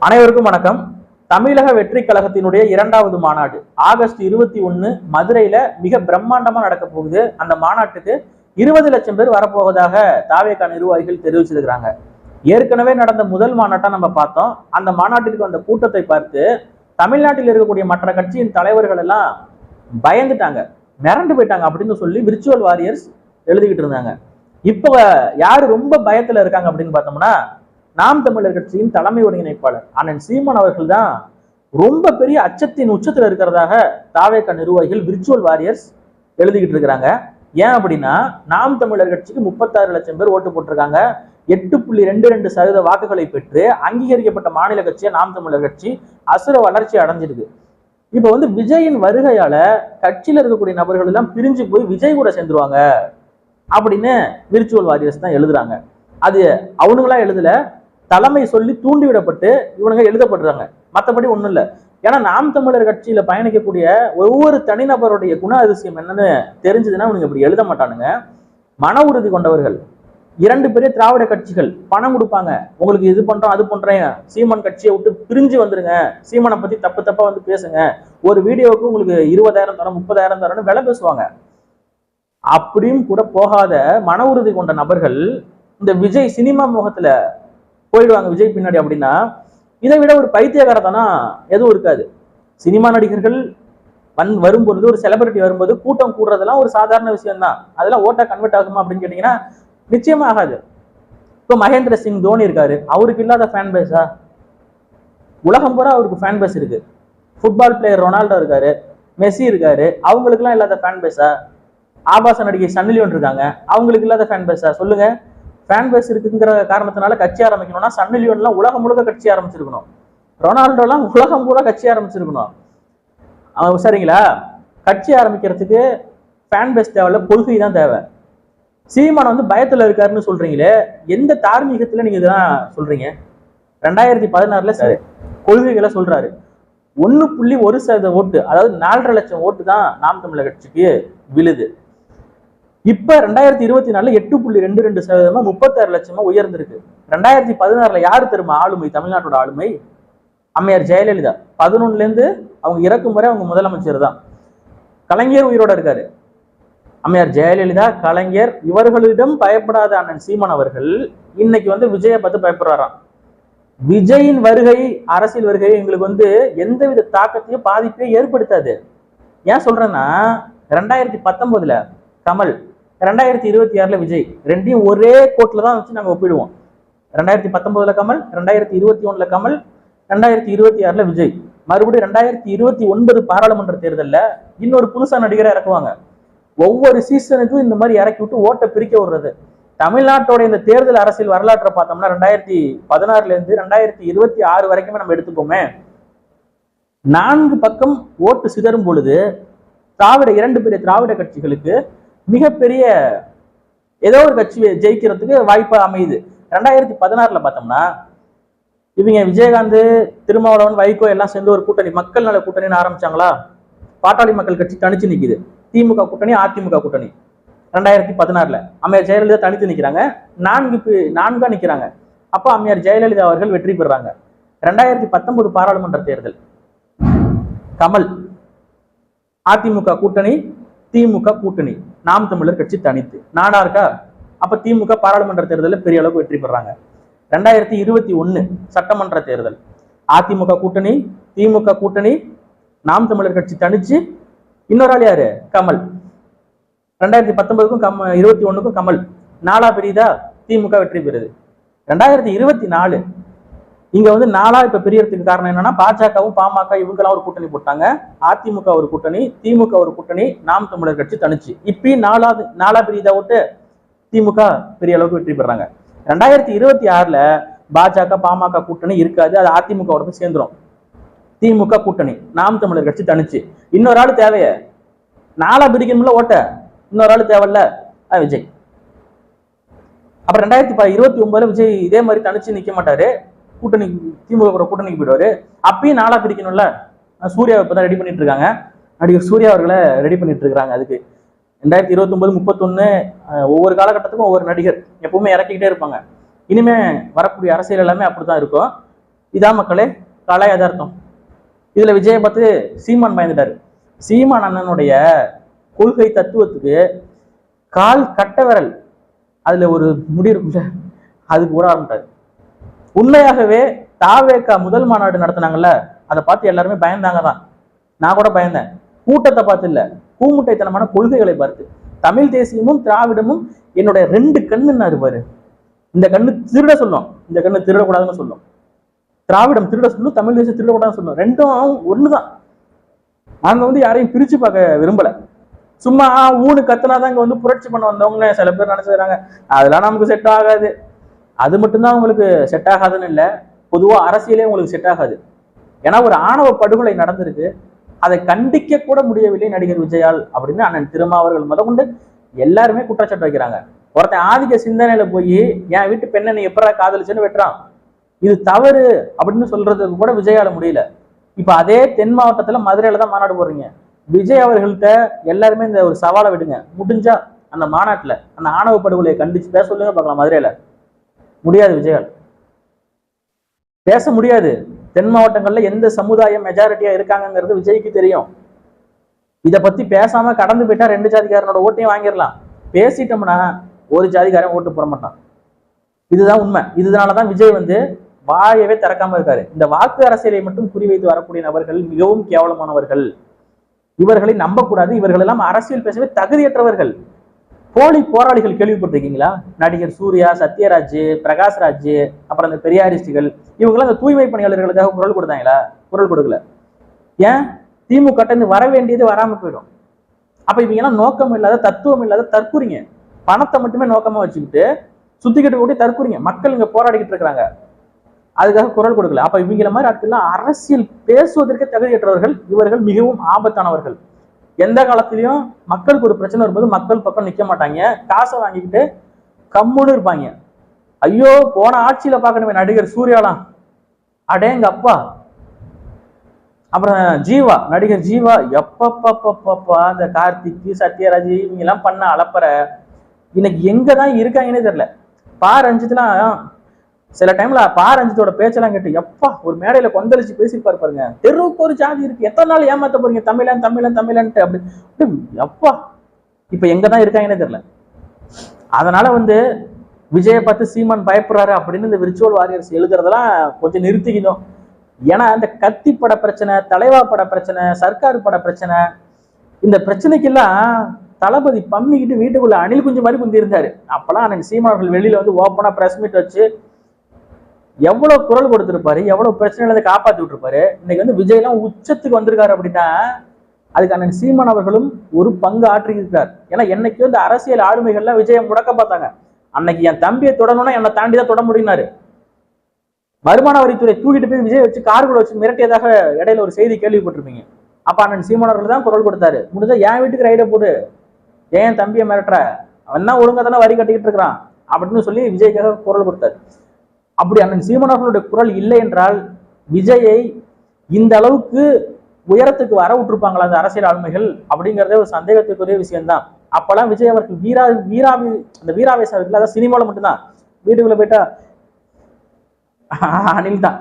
அனைவருக்கும் வணக்கம். தமிழக வெற்றி கழகத்தினுடைய இரண்டாவது மாநாடு ஆகஸ்ட் 21 மதுரையில மிக பிரம்மாண்டமா நடக்க போகுது. அந்த மாநாட்டுக்கு 20 லட்சம் பேர் வரப்போவதாக தாவேகா நிர்வாகிகள் தெரிவிச்சிருக்கிறாங்க. ஏற்கனவே நடந்த முதல் மாநாட்டை நம்ம பார்த்தோம். அந்த மாநாட்டிற்கு வந்த கூட்டத்தை பார்த்து தமிழ்நாட்டில் இருக்கக்கூடிய மற்ற கட்சியின் தலைவர்கள் எல்லாம் பயந்துட்டாங்க, மிரண்டு போயிட்டாங்க அப்படின்னு சொல்லி விர்ச்சுவல் வாரியர்ஸ் எழுதிக்கிட்டு இருந்தாங்க. இப்போ யாரு ரொம்ப பயத்துல இருக்காங்க அப்படின்னு பார்த்தோம்னா, நாம் தமிழர் கட்சியின் தலைமை ஒருங்கிணைப்பாளர் அண்ணன் சீமான் அவர்கள் தான் ரொம்ப பெரிய அச்சத்தின் உச்சத்தில் இருக்கிறதாக தாவேகா நிர்வாகிகள் விர்ச்சுவல் வாரியர்ஸ் எழுதிக்கிட்டு இருக்கிறாங்க. ஏன் அப்படின்னா, நாம் தமிழர் கட்சிக்கு 36 லட்சம் பேர் ஓட்டு போட்டிருக்காங்க. 8.22% வாக்குகளை பெற்று அங்கீகரிக்கப்பட்ட மாநில கட்சியை நாம் தமிழர் கட்சி அசுர வளர்ச்சி அடைஞ்சிருக்கு. இப்போ விஜயின் வருகையால கட்சியில இருக்கக்கூடிய நபர்கள் எல்லாம் பிரிஞ்சு போய் விஜய் கூட சேர்ந்துருவாங்க அப்படின்னு விர்ச்சுவல் வாரியர்ஸ் தான் எழுதுறாங்க. அது அவனுங்களா எழுதல, தலைமை சொல்லி தூண்டிவிடப்பட்டு இவனுங்க எழுதப்படுறாங்க. மற்றபடி ஒண்ணும் இல்லை. ஏன்னா நாம் தமிழர் கட்சியில பயணிக்கக்கூடிய ஒவ்வொரு தனிநபருடைய குண அதிசயம் என்னன்னு தெரிஞ்சதுன்னா இவனுங்க இப்படி எழுத மாட்டானுங்க. மன உறுதி கொண்டவர்கள். 2 பெரிய திராவிட கட்சிகள் பணம் கொடுப்பாங்க, உங்களுக்கு இது பண்றோம் அது பண்றேன், சீமான் கட்சியை விட்டு பிரிஞ்சு வந்துருங்க, சீமானை பத்தி தப்பு தப்பா பேசுங்க, ஒரு வீடியோவுக்கு உங்களுக்கு 20,000 தரோம் 30,000 தரோம்னு விலை பேசுவாங்க. அப்படியும் கூட போகாத மன உறுதி கொண்ட நபர்கள் இந்த விஜய் சினிமா முகத்துல போயிடுவாங்க விஜய் பின்னாடி. அப்படின்னா இதை விட ஒரு பைத்தியகாரத்தனா எதுவும் இருக்காது. சினிமா நடிகர்கள் வரும்பொழுது, ஒரு செலிபிரிட்டி வரும்போது கூட்டம் கூடுறதெல்லாம் ஒரு சாதாரண விஷயம் தான். அதெல்லாம் ஓட்டா கன்வெர்ட் ஆகுமா அப்படின்னு கேட்டீங்கன்னா நிச்சயமா ஆகாது. இப்போ மகேந்திர சிங் தோனி இருக்காரு, அவருக்கு இல்லாத ஃபேன் பேஸா? உலகம் பூரா அவருக்கு ஃபேன் பேஸ் இருக்கு. ஃபுட்பால் பிளேயர் ரொனால்டோ இருக்காரு, மெஸ்ஸி இருக்காரு, அவங்களுக்குலாம் இல்லாத ஃபேன் பேஸா? ஆபாச நடிகை சன்னி லியோன் இருக்காங்க, அவங்களுக்கு இல்லாத ஃபேன் பேஸா? சொல்லுங்க. ஃபேன் பேஸ் இருக்குங்கிற காரணத்தினால கட்சி ஆரம்பிக்கணும்னா சன்னி லியோன்லாம் உலகம் முழுக்க கட்சி ஆரம்பிச்சிருக்கணும், ரொனால்டோலாம் உலகம் பூரா கட்சி ஆரம்பிச்சிருக்கணும். சரிங்களா? கட்சி ஆரம்பிக்கிறதுக்கு ஃபேன் பேஸ் தேவையில்ல, கொள்கை தான் தேவை. சீமான் பயத்துல இருக்காருன்னு சொல்றீங்களே, எந்த தார்மீகத்துல நீங்க இதெல்லாம் சொல்றீங்க? 2016ல சரி கொள்கைகளை சொல்றாரு. 1.1% ஓட்டு, அதாவது 4.5 லட்சம் ஓட்டு தான் நாம் தமிழர் கட்சிக்கு விழுது. இப்ப 2024 8.22% 36 லட்சமா உயர்ந்திருக்கு. 2016ல யாரு தெரியுமா ஆளுமை? தமிழ்நாட்டோட ஆளுமை அம்மையார் ஜெயலலிதா. 11ல இருந்து அவங்க இறக்கும் வரை அவங்க முதலமைச்சர் தான். கலைஞர் உயிரோட இருக்காரு. அம்மையார் ஜெயலலிதா, கலைஞர், இவர்களிடம் பயப்படாத அண்ணன் சீமான் அவர்கள் இன்னைக்கு விஜயை பார்த்து பயப்படுறாராம். விஜயின் வருகை, அரசியல் வருகை எங்களுக்கு எந்தவித தாக்கத்தையும் பாதிப்பையும் ஏற்படுத்தாது. ஏன் சொல்றேன்னா, 2019ல கமல், 2026ல விஜய், ரெண்டையும் ஒரே கோட்ல தான் வச்சு நாங்க ஒப்பிடுவோம். 2019ல கமல், 2021ல கமல், 2026ல விஜய். மறுபடியும் 2029 பாராளுமன்ற தேர்தலில் இன்னொரு புதுசா நடிகரை இறக்குவாங்க. ஒவ்வொரு சீசனுக்கும் இந்த மாதிரி இறக்கி விட்டு ஓட்டை பிரிக்க விடுறது. தமிழ்நாட்டோட இந்த தேர்தல் அரசியல் வரலாற்றை பார்த்தோம்னா 2016ல இருந்து 2026 வரைக்குமே நம்ம எடுத்துப்போமே, 4 பக்கம் ஓட்டு சிதறும் பொழுது திராவிட 2 பெரிய திராவிட கட்சிகளுக்கு மிகப்பெரிய ஏதோ ஒரு கட்சி ஜெயிக்கிறதுக்கு வாய்ப்பு அமையுது. 2016ல பார்த்தோம்னா இவங்க விஜயகாந்த், திருமாவளவன், வைகோ எல்லாம் சேர்ந்து ஒரு கூட்டணி, மக்கள் நல கூட்டணின்னு ஆரம்பிச்சாங்களா? பாட்டாளி மக்கள் கட்சி தனிச்சு நிக்குது. திமுக கூட்டணி, அதிமுக கூட்டணி. 2016ல அம்மையார் ஜெயலலிதா தனித்து நிக்கிறாங்க, 4 நிக்கிறாங்க. அப்போ அம்மையார் ஜெயலலிதா அவர்கள் வெற்றி பெறாங்க. 2019 பாராளுமன்ற தேர்தல், கமல், அதிமுக கூட்டணி, திமுக கூட்டணி, நாம் தமிழர் கட்சி தனித்து. நாடா இருக்கா? அப்ப திமுக பாராளுமன்ற தேர்தலில் பெரிய அளவுக்கு வெற்றி பெறாங்க. 2021 சட்டமன்ற தேர்தல், அதிமுக கூட்டணி, திமுக கூட்டணி, நாம் தமிழர் கட்சி தனிச்சு, இன்னொரு ஆள் யாரு? கமல். 2019க்கும் 21க்கும் கமல். 4ஆ பிரியுதா? திமுக வெற்றி பெறுது. 2024 இங்க 4ஆ இப்ப பிரியறதுக்கு காரணம் என்னன்னா, பாஜகவும் பாமக இவங்கெல்லாம் ஒரு கூட்டணி போட்டாங்க, அதிமுக ஒரு கூட்டணி, திமுக ஒரு கூட்டணி, நாம் தமிழர் கட்சி தனிச்சு. இப்பயும் 4ஆ பிரியுதா ஓட்டு? திமுக பெரிய அளவுக்கு வெற்றி பெறாங்க. 2026ல பாஜக பாமக கூட்டணி இருக்காது, அது அதிமுகவோட போய் சேர்ந்துரும். திமுக கூட்டணி, நாம் தமிழர் கட்சி தனிச்சு. இன்னொரு ஆள் தேவைய? 4ஆ பிரிக்கணும்ல ஓட்ட, இன்னொரு ஆள் தேவையில்ல, விஜய். அப்புறம் 2029ல விஜய் இதே மாதிரி தனிச்சு நிக்க மாட்டாரு, கூட்டணி திமுக கூட்டணிக்கு போயிடுவாரு. அப்பயும் 4ஆ பிரிக்கணும்ல. சூர்யா இப்பதான் ரெடி பண்ணிட்டு இருக்காங்க, நடிகர் சூர்யா அவர்களை ரெடி பண்ணிட்டு இருக்காங்க. அதுக்கு 2029, 31 ஒவ்வொரு காலகட்டத்துக்கும் ஒவ்வொரு நடிகர் எப்பவுமே இறக்கிக்கிட்டே இருப்பாங்க. இனிமே வரக்கூடிய அரசியல் எல்லாமே அப்படித்தான் இருக்கும். இதான் மக்களே கலை யதார்த்தம். இதுல விஜயை பார்த்து சீமான் பயந்துட்டாரு. சீமான் அண்ணனுடைய கொள்கை தத்துவத்துக்கு கால் கட்ட விரல் அதுல ஒரு முடி இருக்குல்ல, அதுக்கு கூட ஆரம்பிட்டாரு. உண்மையாகவே தாவேகா முதல் மாநாடு நடத்தினாங்கல்ல, அதை பார்த்து எல்லாருமே பயந்தாங்க தான். நான் கூட பயந்தேன். கூட்டத்தை பார்த்து இல்ல, கூமுட்டைத்தனமான கொள்கைகளை பார்த்து. தமிழ் தேசியமும் திராவிடமும் என்னுடைய 2 கண்ணுன்னு இருப்பாரு. இந்த கண்ணு திருட சொல்லும், இந்த கண்ணு திருடக்கூடாதுன்னு சொல்லும். திராவிடம் திருட சொல்லும், தமிழ் தேசியம் திருடக்கூடாதுன்னு சொல்லும். ரெண்டும் ஒண்ணுதான். நாங்க யாரையும் பிரிச்சு பார்க்க விரும்பல. சும்மா ஊனு கத்துனாதான் இங்க புரட்சி பண்ண வந்தவங்க சில பேர் நினைச்சுறாங்க. அதெல்லாம் நமக்கு செட் ஆகாது. அது மட்டும்தான் உங்களுக்கு செட் ஆகாதுன்னு இல்லை, பொதுவா அரசியலே உங்களுக்கு செட் ஆகாது. ஏன்னா ஒரு ஆணவ படுகொலை நடந்திருக்கு, அதை கண்டிக்க கூட முடியவில்லை நடிகர் விஜயால் அப்படின்னு அண்ணன் திருமாவர்கள் முதற்கொண்டு எல்லாருமே குற்றச்சாட்டு வைக்கிறாங்க. ஒருத்தன் ஆதிக்க சிந்தனையில போய் என் வீட்டு பெண்ணை நீ எப்படா காதலிச்சுன்னு வெட்டுறான், இது தவறு அப்படின்னு சொல்றதுக்கு கூட விஜயால முடியல. இப்ப அதே தென் மாவட்டத்துல மதுரையில தான் மாநாடு போடுறீங்க. விஜய் அவர்கள்ட்ட எல்லாருமே இந்த ஒரு சவாலை விடுங்க, முடிஞ்சா அந்த மாநாட்டுல அந்த ஆணவ படுகொலையை கண்டிச்சு பேச சொல்லுங்க பார்க்கலாம். மதுரையில முடியாது, விஜயால் பேச முடியாது. தென் மாவட்டங்கள்ல எந்த சமுதாயம் மெஜாரிட்டியா இருக்காங்கிறது விஜய்க்கு தெரியும். இதை பத்தி பேசாம கடந்து போயிட்டா 2 ஜாதிக்காரனோட ஓட்டையும் வாங்கிடலாம். பேசிட்டோம்னா ஒரு ஜாதிக்காரன் ஓட்டு போட மாட்டான். இதுதான் உண்மை. இதனாலதான் விஜய் வாயவே திறக்காம இருக்காரு. இந்த வாக்கு அரசியலை மட்டும் குறிவைத்து வரக்கூடிய நபர்கள் மிகவும் கேவலமானவர்கள். இவர்களை நம்பக்கூடாது. இவர்கள் எல்லாம் அரசியல் பேசவே தகுதியற்றவர்கள். போலி போராளிகள் கேள்விப்பட்டிருக்கீங்களா? நடிகர் சூர்யா, சத்யராஜ், பிரகாஷ்ராஜ், அப்புறம் அந்த பெரியாரிஸ்டுகள், இவங்கெல்லாம் அந்த தூய்மை பணியாளர்களுக்காக குரல் கொடுத்தாங்களா? குரல் கொடுக்கல. ஏன்? திமுக வர வேண்டியது வராம போயிடும். அப்ப இவங்க எல்லாம் நோக்கம் இல்லாத, தத்துவம் இல்லாத தற்குறிங்க. பணத்தை மட்டுமே நோக்கமா வச்சுக்கிட்டு சுத்திக்கிட்டு கூட்டி தற்குறிங்க. மக்கள் இங்க போராடிக்கிட்டு இருக்கிறாங்க, அதுக்காக குரல் கொடுக்கல. அப்ப இவங்கள மாதிரி ஆட்கள்லாம் அரசியல் பேசுவதற்கு தகுதியற்றவர்கள். இவர்கள் மிகவும் ஆபத்தானவர்கள். எந்த காலத்திலையும் மக்களுக்கு ஒரு பிரச்சனை வரும்போது மக்கள் பக்கம் நிக்க மாட்டாங்க. காசை வாங்கிக்கிட்டு கம்முன்னு இருப்பாங்க. ஐயோ போன ஆட்சியில பார்க்கணுமே நடிகர் சூர்யாலாம், அடேங்க அப்பா. அப்புறம் ஜீவா, நடிகர் ஜீவா, எப்பப்பா அந்த கார்த்திக், சத்யராஜ் இவங்க எல்லாம் பண்ண அலப்பற இன்னைக்கு எங்கதான் இருக்காங்கன்னே தெரியல. ரஞ்சித்லாம் சில டைம்ல ரஞ்சித்தோட பேச்செல்லாம் கேட்டு எப்பா ஒரு மேடையில கொந்தளிச்சு பேசியிருப்பாரு பாருங்க. தெருவுக்கு ஒரு ஜாதி இருக்கு, எத்தனை நாள் ஏமாத்த போறீங்க தமிழன் தமிழன் தமிழன்ட்டு அப்படி எப்பா இப்ப எங்கதான் இருக்காங்கன்னே தெரியல. அதனால விஜயை பார்த்து சீமான் பயப்படுறாரு அப்படின்னு இந்த விர்ச்சுவல் வாரியர்ஸ் எழுதுறதெல்லாம் கொஞ்சம் நிறுத்திக்கணும். ஏன்னா இந்த கத்தி பட பிரச்சனை, தலைவா பட பிரச்சனை, சர்க்கார் பட பிரச்சனை, இந்த பிரச்சனைக்கெல்லாம் தளபதி பம்மிக்கிட்டு வீட்டுக்குள்ள அணில் குஞ்சு மாதிரி குந்தி இருந்தாரு. அப்பெல்லாம் அண்ணன் சீமானவர்கள் வெளியில ஓப்பனா பிரஸ் மீட் வச்சு எவ்வளவு குரல் கொடுத்திருப்பாரு, எவ்வளவு பிரச்சனைகளை காப்பாத்தி விட்டுருப்பாரு. இன்னைக்கு விஜய் எல்லாம் உச்சத்துக்கு வந்திருக்காரு அப்படின்னா அதுக்கு அண்ணன் சீமான் அவர்களும் ஒரு பங்கு ஆற்றியிருக்கார். ஏன்னா என்னைக்கு இந்த அரசியல் ஆளுமைகள்லாம் விஜயை முடக்க பார்த்தாங்க. அன்னைக்கு என் தம்பியை தொடணும்னா என்னை தாண்டி தான் தொட முடியினாரு. வருமான வரித்துறை தூக்கிட்டு போய் விஜய் வச்சு கார் கூட வச்சு மிரட்டியதாக இடையில ஒரு செய்தி கேள்விப்பட்டிருப்பீங்க. அப்ப அண்ணன் சீமான் அவர்கள் தான் குரல் கொடுத்தாரு, முடிஞ்சா என் வீட்டுக்கு ரைட போடு, ஏன் தம்பியை மிரட்டுற, அவன் தான் ஒழுங்கா தானே வரி கட்டிக்கிட்டு இருக்கிறான் அப்படின்னு சொல்லி விஜய்க்காக குரல் கொடுத்தாரு. அப்படி அண்ணன் சீமான் அவர்களுடைய குரல் இல்லை என்றால் விஜயை இந்த அளவுக்கு உயரத்துக்கு வர விட்டுருப்பாங்களா அந்த அரசியல் ஆளுமைகள் அப்படிங்கிறதே ஒரு சந்தேகத்துக்குரிய விஷயம்தான். அப்பெல்லாம் விஜய் அவர்கள் அந்த வீராவேசம் இருக்குல்ல, அதான் சினிமாவில் மட்டும்தான். வீட்டுக்குள்ள போயிட்டா அனில் தான்